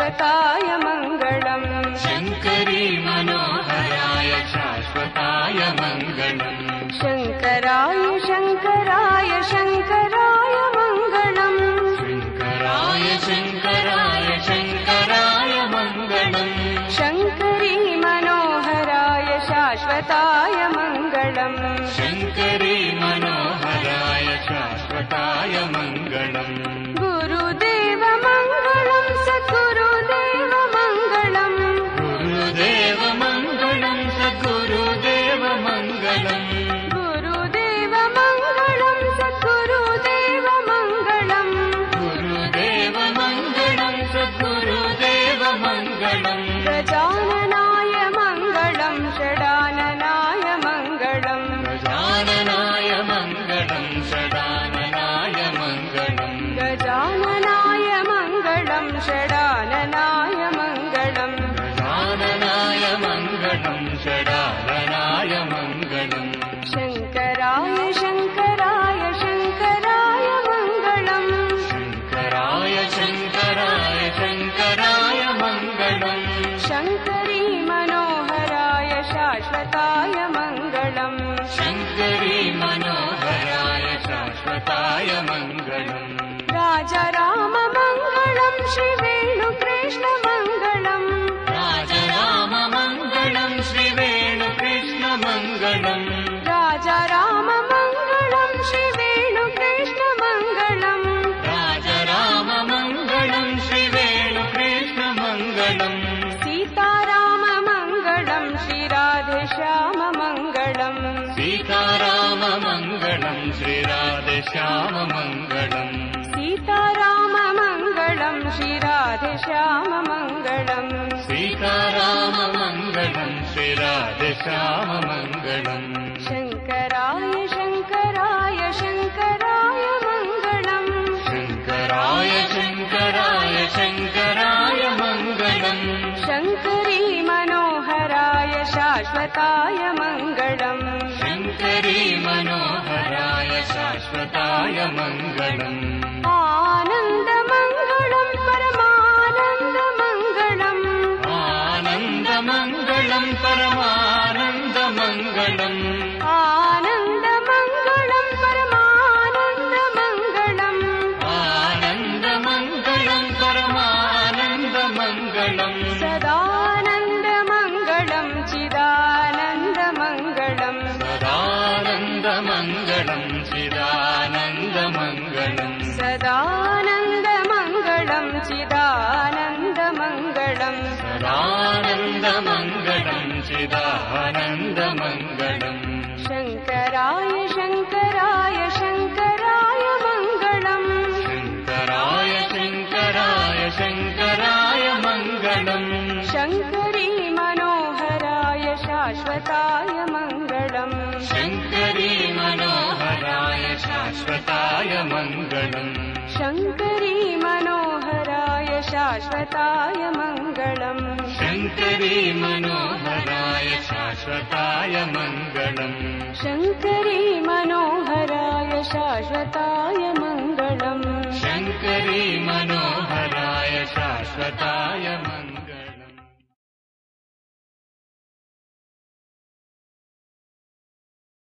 शाश्वताय मङ्गलम् शङ्करी मनोहराय शाश्वताय मङ्गलम् शङ्कराय शङ्कराय शङ्कराय मङ्गलम् शङ्कराय शङ्कराय शङ्कराय मङ्गलम् शङ्करी मनोहराय शाश्वताय मङ्गलम् शङ्करी मनोहराय शाश्वताय मङ्गलम् गुरुदेव मङ्गलम् सद्गुरुदेव मङ्गलम् गुरुदेव मङ्गलम् सद्गुरुदेव मङ्गलम् गुरुदेव मङ्गलम् सद्गुरुदेव मङ्गलम् गुरुदेव मङ्गलम् सद्गुरुदेव मङ्गलम् गजाननाय मङ्गलम् षडाननाय मङ्गलम् गजाननाय मङ्गलम् षडाननाय मङ्गलम् गजाननाय मङ्गलम् षडाननाय मङ्गलम् गजाननाय मङ्गलम् षडाननाय मङ्गलम् शङ्कराय शङ्कराय शङ्कराय मङ्गलम् शङ्कराय शङ्कराय शङ्कराय मङ्गलम् शङ्करी मनोहराय शाश्वताय मङ्गलम् शङ्करी मनोहराय शाश्वताय मङ्गलम् राजा राम मङ्गलम् श्रीवेणुकृष्ण मङ्गलम् राजा राम मङ्गलम् श्रीवेणुकृष्ण मङ्गलम् राजा राम मङ्गलम् श्रीवेणुकृष्ण मङ्गलम् राजा राम मङ्गलम् श्रीवेणुकृष्ण मङ्गलम् सीताराम मङ्गलम् श्रीराधेश्याम मङ्गलम् सीताराम मङ्गलम् श्रीराधेश्याम मङ्गलम् सीताराम मङ्गलम् श्रीराधेश्याम मङ्गलम् सीताराम मङ्गलम् श्रीराधेश्याम मङ्गलम् शङ्कराय शङ्कराय शङ्कराय मङ्गलम् शङ्कराय शङ्कराय शङ्कराय मङ्गलम् शङ्करी मनोहराय शाश्वताय मङ्गलम् शङ्करी मनोहराय शाश्वताय मङ्गलम् आनन्दमङ्गलम् परमानन्दमङ्गलम् आनन्दमङ्गलम् परमानन्दमङ्गलम् आनन्दमङ्गलम् परमानन्दमङ्गलम् आनन्दमङ्गलम् परमानन्दमङ्गलम् सदानन्दमङ्गलम् चिदानन्दमङ्गलम् सदानन्दमङ्गलम् चिदानन्दमङ्गलम् सदानन्दमङ्गलम् चिदानन्दमङ्गलम् सदानन्दमङ्गलम् चिदानन्दमङ्गलम् शङ्कराय शङ्कराय शङ्कराय मङ्गलम् शङ्कराय शङ्कराय शङ्कराय मङ्गलम् शङ्करी मनोहराय शाश्वताय मङ्गलम् शङ्करी मनोहराय शाश्वताय मङ्गलम् शङ्करी मनोहराय शाश्वताय मङ्गलम् शङ्करी मनोहराय शाश्वताय मङ्गलम् शङ्करी मनोहराय शाश्वताय मङ्गलम् शङ्करी मनोहराय शाश्वताय